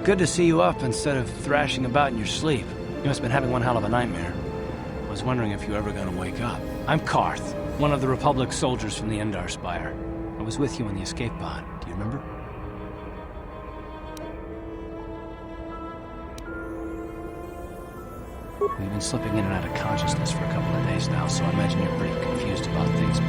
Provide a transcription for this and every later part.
Good to see you up instead of thrashing about in your sleep. You must have been having one hell of a nightmare. I was wondering if you were ever going to wake up. I'm Carth, one of the Republic soldiers from the Endar Spire. I was with you in the escape pod. Do you remember? We've been slipping in and out of consciousness for a couple of days now, so I imagine you're pretty confused about things.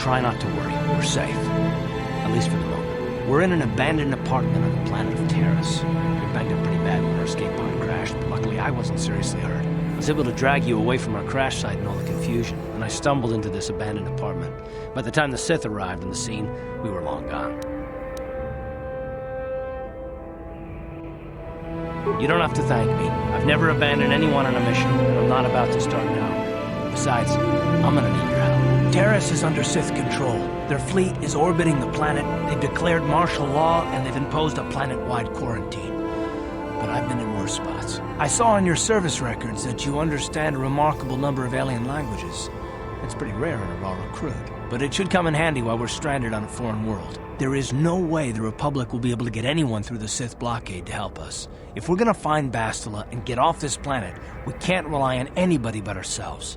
Try not to worry. We're safe. At least for the moment. We're in an abandoned apartment on the planet of Taris. We were banged up pretty bad when our escape pod crashed, but luckily I wasn't seriously hurt. I was able to drag you away from our crash site and all the confusion, and I stumbled into this abandoned apartment. By the time the Sith arrived on the scene, we were long gone. You don't have to thank me. I've never abandoned anyone on a mission, and I'm not about to start now. Besides, I'm gonna need your help. Taris is under Sith control. Their fleet is orbiting the planet, they've declared martial law, and they've imposed a planet-wide quarantine. But I've been in worse spots. I saw on your service records that you understand a remarkable number of alien languages. It's pretty rare in a raw recruit, but it should come in handy while we're stranded on a foreign world. There is no way the Republic will be able to get anyone through the Sith blockade to help us. If we're gonna find Bastila and get off this planet, we can't rely on anybody but ourselves.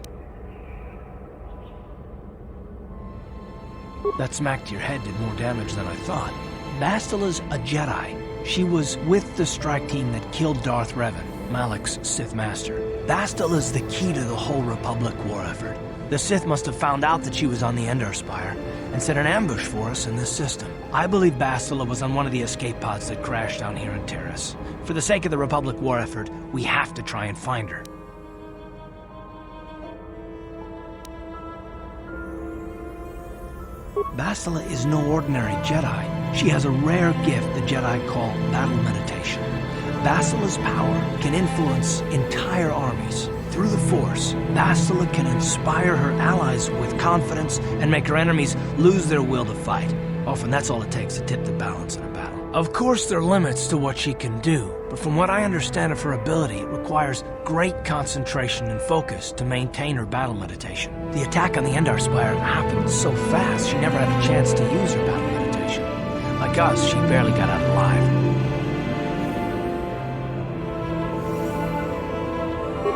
That smack to your head did more damage than I thought. Bastila's a Jedi. She was with the strike team that killed Darth Revan, Malak's Sith Master. Bastila's the key to the whole Republic war effort. The Sith must have found out that she was on the Endar Spire and set an ambush for us in this system. I believe Bastila was on one of the escape pods that crashed down here in Taris. For the sake of the Republic war effort, we have to try and find her. Bastila is no ordinary Jedi. She has a rare gift the Jedi call battle meditation. Bastila's power can influence entire armies. Through the Force, Bastila can inspire her allies with confidence and make her enemies lose their will to fight. Often that's all it takes to tip the balance in a battle. Of course, there are limits to what she can do, but from what I understand of her ability, it requires great concentration and focus to maintain her battle meditation. The attack on the Endar Spire happened so fast, she never had a chance to use her battle meditation. Like us, she barely got out alive.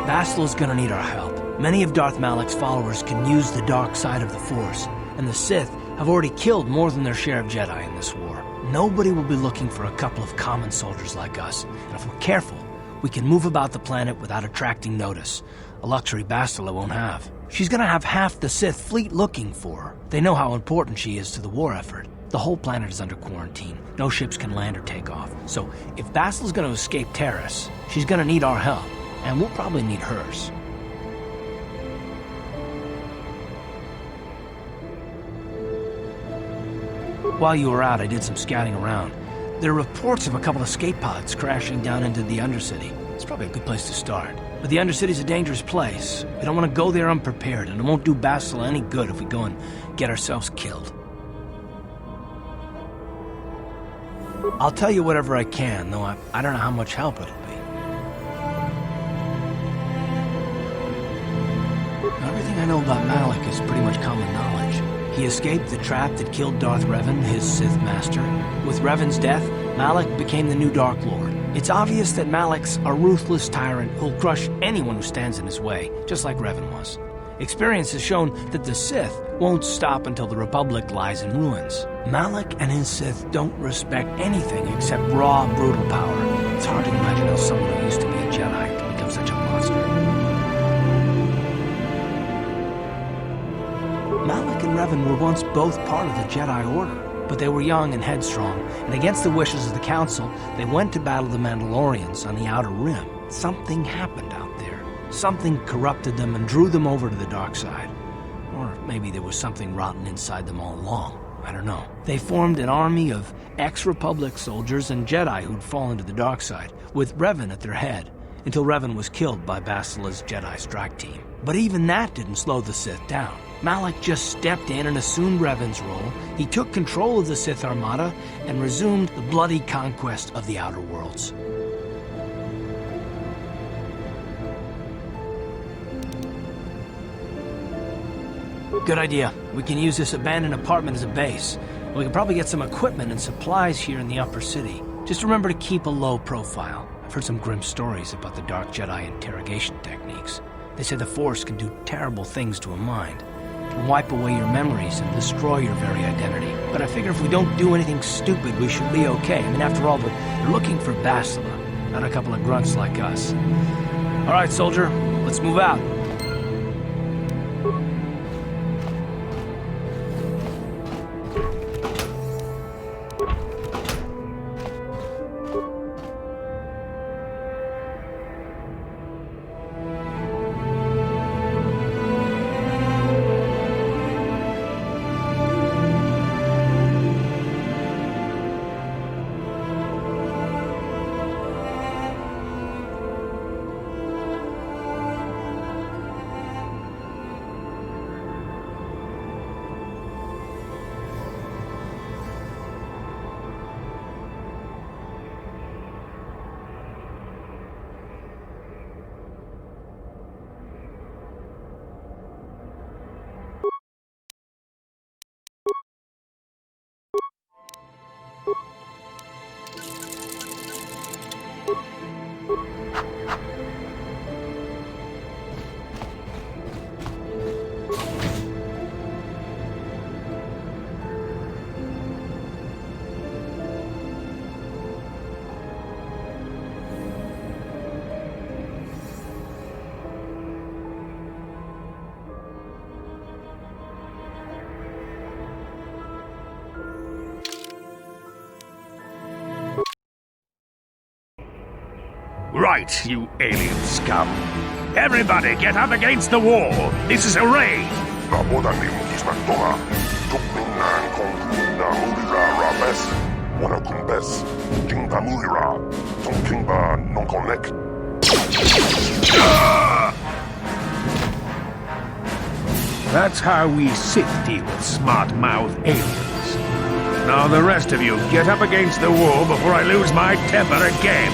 Bastila's gonna need our help. Many of Darth Malak's followers can use the dark side of the Force, and the Sith have already killed more than their share of Jedi in this war. Nobody will be looking for a couple of common soldiers like us, and if we're careful, we can move about the planet without attracting notice, a luxury Bastila won't have. She's gonna have half the Sith fleet looking for her. They know how important she is to the war effort. The whole planet is under quarantine. No ships can land or take off. So if Bastila's gonna escape Taris, she's gonna need our help, and we'll probably need hers. While you were out, I did some scouting around. There are reports of a couple of escape pods crashing down into the Undercity. It's probably a good place to start. But the Undercity's a dangerous place. We don't want to go there unprepared, and it won't do Bastila any good if we go and get ourselves killed. I'll tell you whatever I can, though I don't know how much help it'll be. Everything I know about Malak is pretty much common knowledge. He escaped the trap that killed Darth Revan, his Sith master. With Revan's death, Malak became the new Dark Lord. It's obvious that Malak's a ruthless tyrant who'll crush anyone who stands in his way, just like Revan was. Experience has shown that the Sith won't stop until the Republic lies in ruins. Malak and his Sith don't respect anything except raw, brutal power. It's hard to imagine how someone who used to be a Jedi can become such a monster. Malak and Revan were once both part of the Jedi Order, but they were young and headstrong, and against the wishes of the Council, they went to battle the Mandalorians on the Outer Rim. Something happened out there. Something corrupted them and drew them over to the dark side. Or maybe there was something rotten inside them all along. I don't know. They formed an army of ex-Republic soldiers and Jedi who'd fallen to the dark side, with Revan at their head, until Revan was killed by Bastila's Jedi strike team. But even that didn't slow the Sith down. Malak just stepped in and assumed Revan's role. He took control of the Sith Armada and resumed the bloody conquest of the Outer Worlds. Good idea. We can use this abandoned apartment as a base. We can probably get some equipment and supplies here in the upper city. Just remember to keep a low profile. I've heard some grim stories about the Dark Jedi interrogation techniques. They say the Force can do terrible things to a mind. It can wipe away your memories and destroy your very identity. But I figure if we don't do anything stupid, we should be okay. I mean, after all, they're looking for Bastila, not a couple of grunts like us. All right, soldier, let's move out. Right, you alien scum. Everybody get up against the wall. This is a raid. That's how we Sith deal with smart-mouthed aliens. Now the rest of you get up against the wall before I lose my temper again.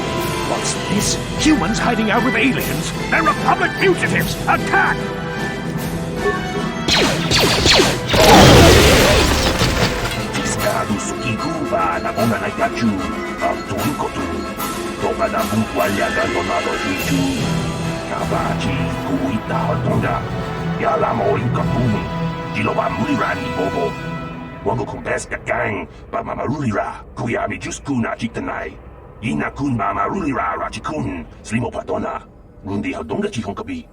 What's this? Humans hiding out with aliens? They're Republic fugitives! Attack! Ina kun mama rulira rachikun slimo patona rundi hadonga chihonkabi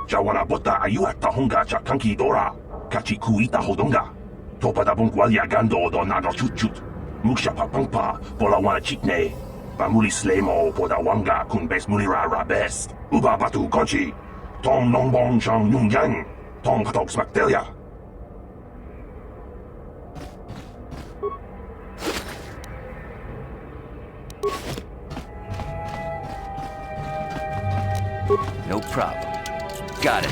Jawana bota ayua tahonga cha kanki dora kachi kuita hodonga topada bungwalia gando do nado chuchut muksha papangpa pola wana chitne bamuli slemo poda wanga kun bes mulira rabest uba batu konchi tong nongbong chang nyungyang tong patok smaktelia. No problem. Got it.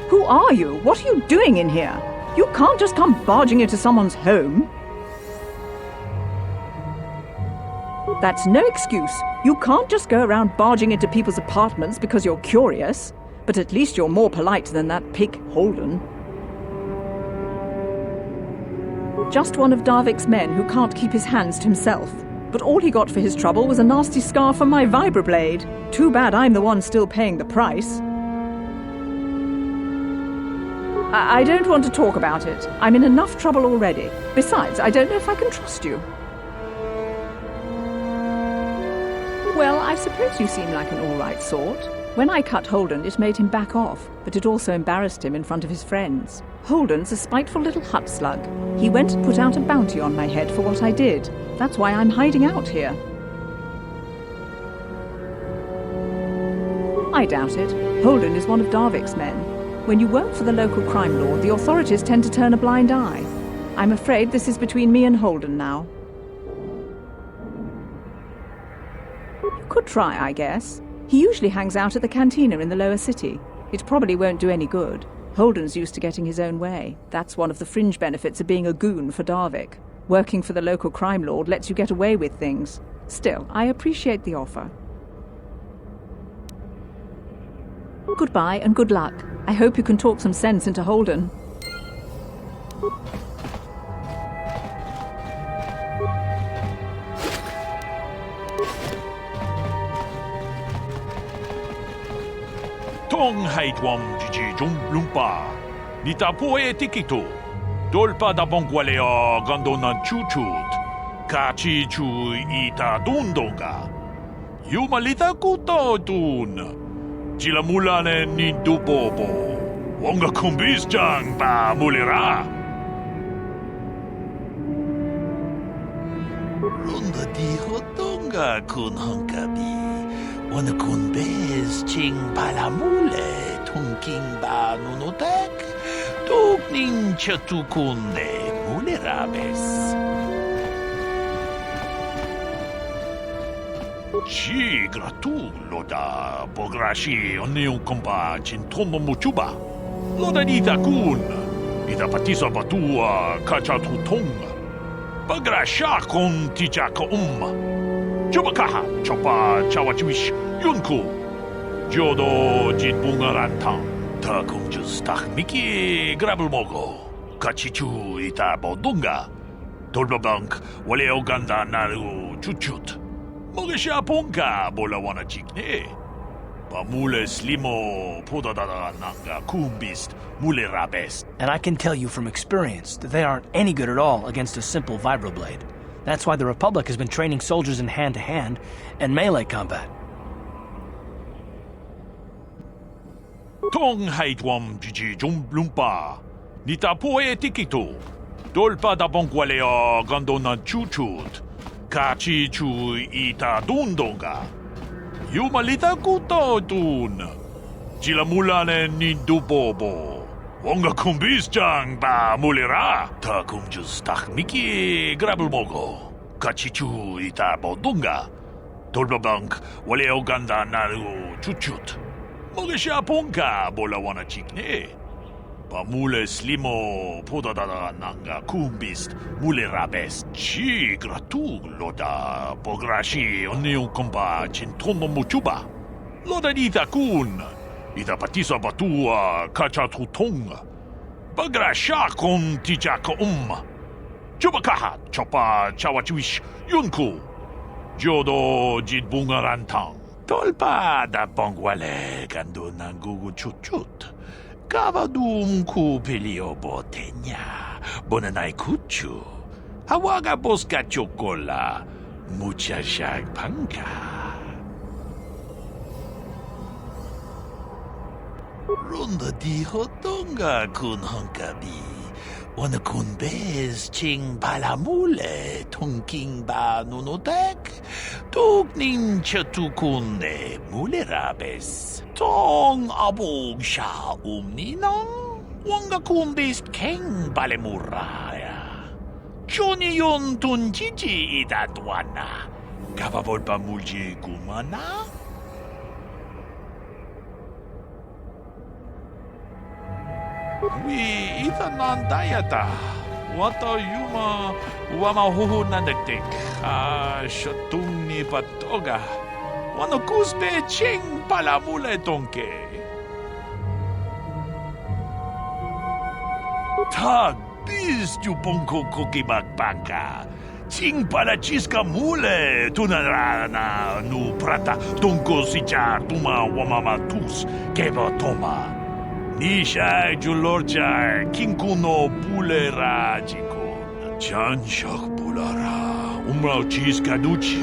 Who are you? What are you doing in here? You can't just come barging into someone's home. That's no excuse. You can't just go around barging into people's apartments because you're curious. But at least you're more polite than that pig Holden. Just one of Darvik's men who can't keep his hands to himself. But all he got for his trouble was a nasty scar from my vibroblade. Too bad I'm the one still paying the price. I don't want to talk about it. I'm in enough trouble already. Besides, I don't know if I can trust you. Well, I suppose you seem like an all-right sort. When I cut Holden, it made him back off, but it also embarrassed him in front of his friends. Holden's a spiteful little hut slug. He went and put out a bounty on my head for what I did. That's why I'm hiding out here. I doubt it. Holden is one of Darvik's men. When you work for the local crime lord, the authorities tend to turn a blind eye. I'm afraid this is between me and Holden now. You could try, I guess. He usually hangs out at the cantina in the lower city. It probably won't do any good. Holden's used to getting his own way. That's one of the fringe benefits of being a goon for Darvik. Working for the local crime lord lets you get away with things. Still, I appreciate the offer. Goodbye and good luck. I hope you can talk some sense into Holden. Tong haitwam jiji jung lumpa. Nita poe tikito. Dolpa da bongwaleo gandonan chuchut. Kachi chu ita dundonga. Yumalita kuto dun. Jilamulane ni dubobo. Wonga kumbis jang ba mulira. Runda di hotonga kun hankabi. Wana kun bez ching palamule tunking ba nunotek. Tukning chatukunde mulerabes. Ci gratulo da pograshi oniu kompa cintono muchuba. Loda nita kun. Ita patisa batua kacha tutonga. Pagrasha kon tijaka Chubakaha chopa chawachiwish yunku. Jodo jitbungarantang. Ta kumjus miki grabul mogo. Kachichu ita bodunga. Tolbabank wale oganda naru chuchut. Mogesha ponka bola wana chikne. Pamule slimo podadada nanga kumbist mule rabest. And I can tell you from experience that they aren't any good at all against a simple vibroblade. That's why the Republic has been training soldiers in hand-to-hand and melee combat. Tong haitwam jiji lumpa. Nita poe tikito. Dolpa da bongwaleo gandonan chuchut. Kachi chu ita dundonga. Yumalita kuto dun. Jilamulane ni dubobo. Wonga kumbis jang ba mulira. Ta kumjus miki grabul mogo. Kachichu ita bodunga. Tolbabank wale oganda naru chuchut. Mogesha ponka bola wana chikne. Pamule slimo podadada nanga kumbist mule rabest. Ci gratu loda pograshi oniu kompa cintono muchuba. Loda nita kun. Ita patisa batua kacha tutonga. Pagrasha kon tijaka Chubakaha chopa chawachiwish yunku. Jodo jitbungarantang. Tolpa da bongwale gando nangugu chuchut. Kavadum ku pelio botenya. Bonanai kuchu. Hawaga boska chokola. Mucha shag panka. Runda di hotonga kun hankabi. Wana kun bez ching palamule tunking ba nunotek. Tukning chatukunde mulerabes. Tong abog sha ninang. Wanga kun bez keng balemuraya. Johnny yon tunjiji idadwana. Kavavolpa mulji kumana. Wi ita nandayata. Wata yuma wama huhu nandaktik. Shatung ni patoga. Wano kusbe ching palamule tonke. Tag bis jupongko kokimagbanka. Ching palachiska mule tunarana nu prata tonko sicha tuma wamamatus keva toma. Nisha julorcha kinkuno pulera jikon. Chanshak pulara umrao chiska duchi.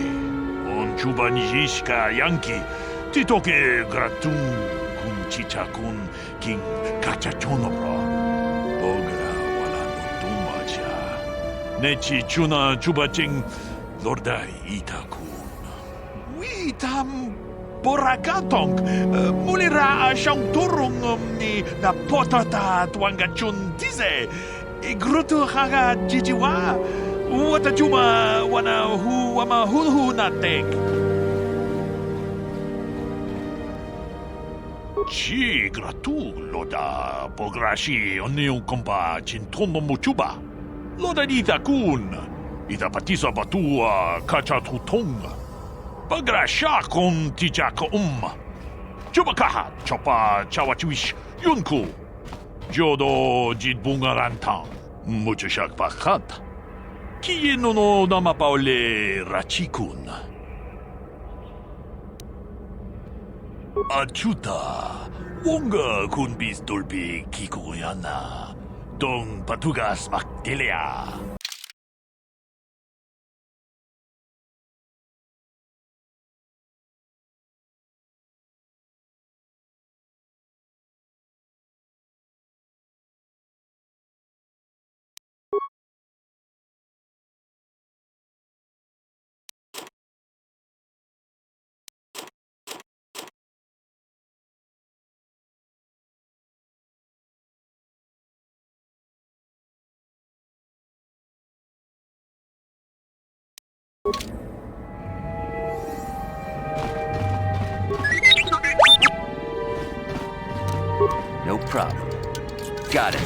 On chubanishka yanki titoke gratum kun chichakun king kachachonobra. Bogra wala no tumacha. Nechi chuna chubaching lordai itakun. Witam Boragatong, mulira siyang turong ni na potata tuangachun dize. Igruto haga jijiwa. Wata juma wana hu wama hulhu natek. Ci gratu loda pograshi oniu kompa cintono muchuba. Loda dita kun. Ita patisa batua kacha tutonga. Pagrasha kon tijaka Chubakaha chopa chawachiwish yunku. Jodo jitbungarantang. Mucho shak pakanta. Kiye no namapaole rachikun. Achuta. Wonga kun bis dolpi kikuyana. Dong patugas maktelea. No problem. Got it.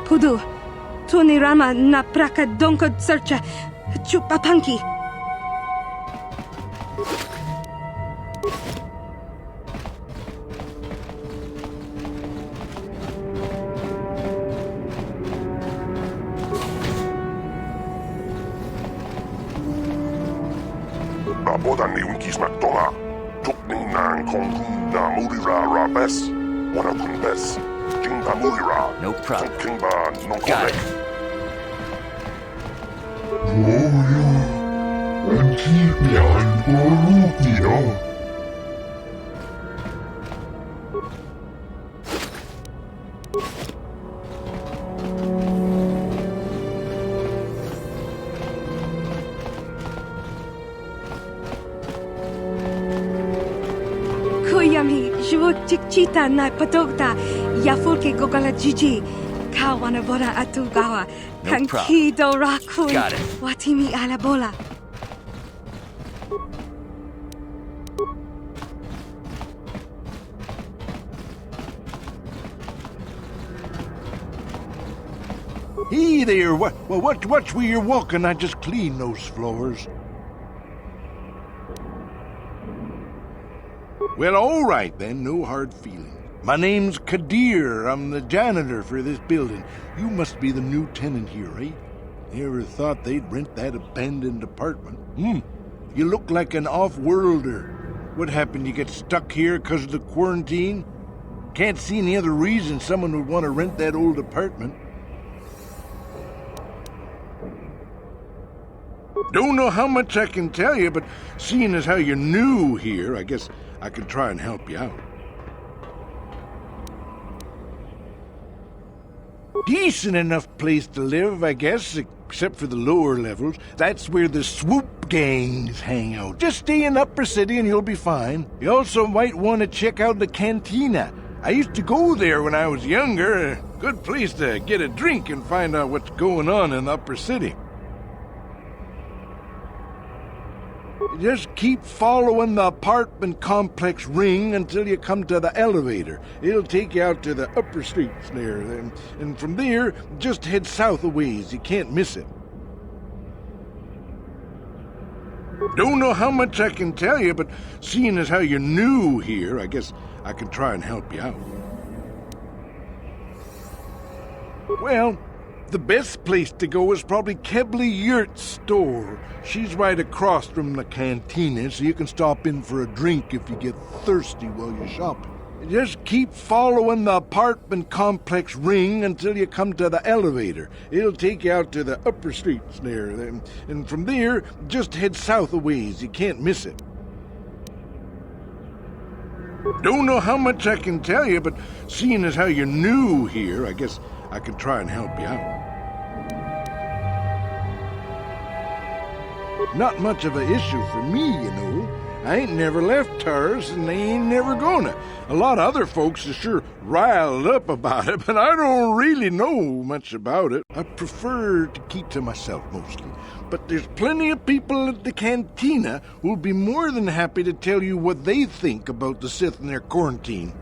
Pudu, Tunirama na praka donko searcha, chupapanki. Rabodan ni unkismak tola. Tukning nang kong na murira rabes. Wana kunbes. Jingba murira. No problem. Kingba non Got it. Kuyami, chikchita na patokta, yafurke gogala jiji, kawana bora atugawa, No kanki dorakun, Got it. watimi alabola. Hey there, watch where you're walking. I just cleaned those floors. Well, all right then, no hard feelings. My name's Kadir. I'm the janitor for this building. You must be the new tenant here, eh? Never thought they'd rent that abandoned apartment. You look like an off-worlder. What happened? You get stuck here 'cause of the quarantine? Can't see any other reason someone would want to rent that old apartment. Don't know how much I can tell you, but seeing as how you're new here, I guess I could try and help you out. Decent enough place to live, I guess, except for the lower levels. That's where the swoop gangs hang out. Just stay in Upper City and you'll be fine. You also might want to check out the cantina. I used to go there when I was younger. A good place to get a drink and find out what's going on in the Upper City. Just keep following the apartment complex ring until you come to the elevator. It'll take you out to the upper streets there. And from there, just head south a ways. You can't miss it. Don't know how much I can tell you, but seeing as how you're new here, I guess I can try and help you out. Well, the best place to go is probably Kebley Yurt's store. She's right across from the cantina, so you can stop in for a drink if you get thirsty while you're shopping. Just keep following the apartment complex ring until you come to the elevator. It'll take you out to the upper streets there. And from there, just head south a ways. You can't miss it. Don't know how much I can tell you, but seeing as how you're new here, I guess I can try and help you out. Not much of an issue for me, you know. I ain't never left Taris, and they ain't never gonna. A lot of other folks are sure riled up about it, but I don't really know much about it. I prefer to keep to myself mostly. But there's plenty of people at the cantina who'll be more than happy to tell you what they think about the Sith and their quarantine.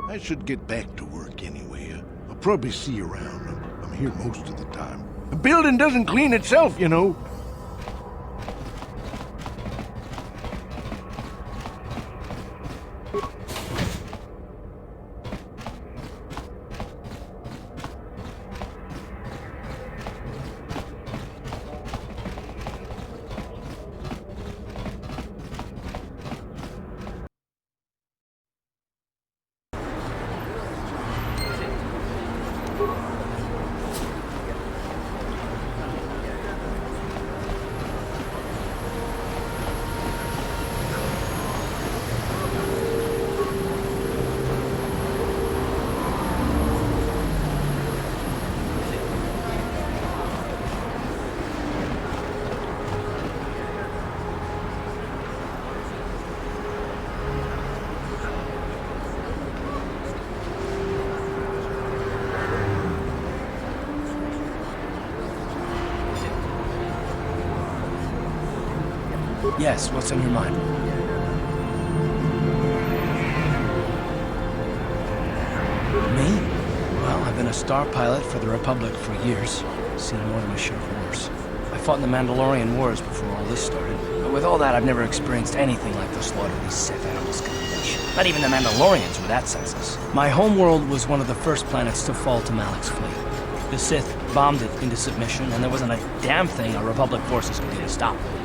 I should get back to work anyway. I'll probably see you around. I'm here most of the time. The building doesn't clean itself, you know. Yes, what's on your mind? Me? Well, I've been a star pilot for the Republic for years. Seen more than my share of wars. I fought in the Mandalorian Wars before all this started. But with all that, I've never experienced anything like the slaughter these Sith animals can unleash. Not even the Mandalorians were that senseless. My homeworld was one of the first planets to fall to Malik's fleet. The Sith bombed it into submission, and there wasn't a damn thing our Republic forces could do to stop them.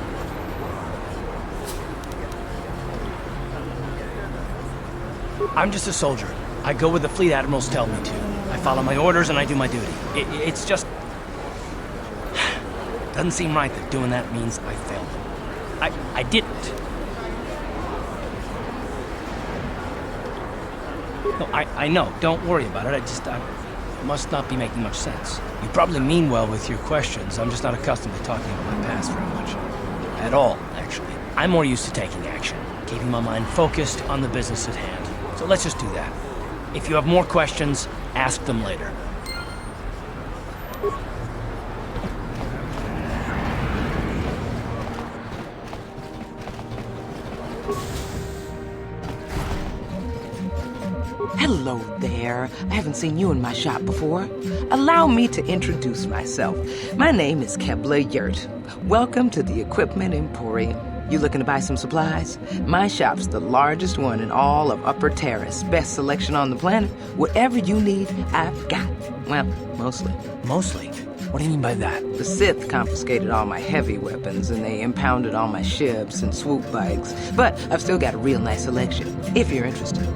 I'm just a soldier. I go where the fleet admirals tell me to. I follow my orders and I do my duty. It's just... doesn't seem right that doing that means I failed them. I didn't. No, I know. Don't worry about it. I must not be making much sense. You probably mean well with your questions. I'm just not accustomed to talking about my past very much. At all, actually. I'm more used to taking action, keeping my mind focused on the business at hand. So let's just do that. If you have more questions, ask them later. Hello there. I haven't seen you in my shop before. Allow me to introduce myself. My name is Kebla Yurt. Welcome to the Equipment Emporium. You looking to buy some supplies? My shop's the largest one in all of Upper Taris. Best selection on the planet. Whatever you need, I've got. Well, mostly. Mostly? What do you mean by that? The Sith confiscated all my heavy weapons, and they impounded all my ships and swoop bikes. But I've still got a real nice selection, if you're interested.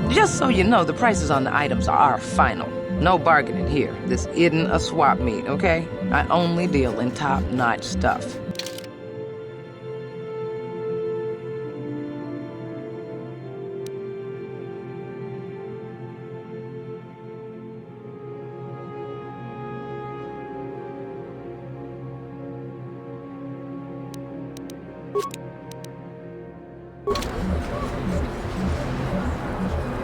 Just so you know, the prices on the items are final. No bargaining here. This isn't a swap meet, okay? I only deal in top-notch stuff.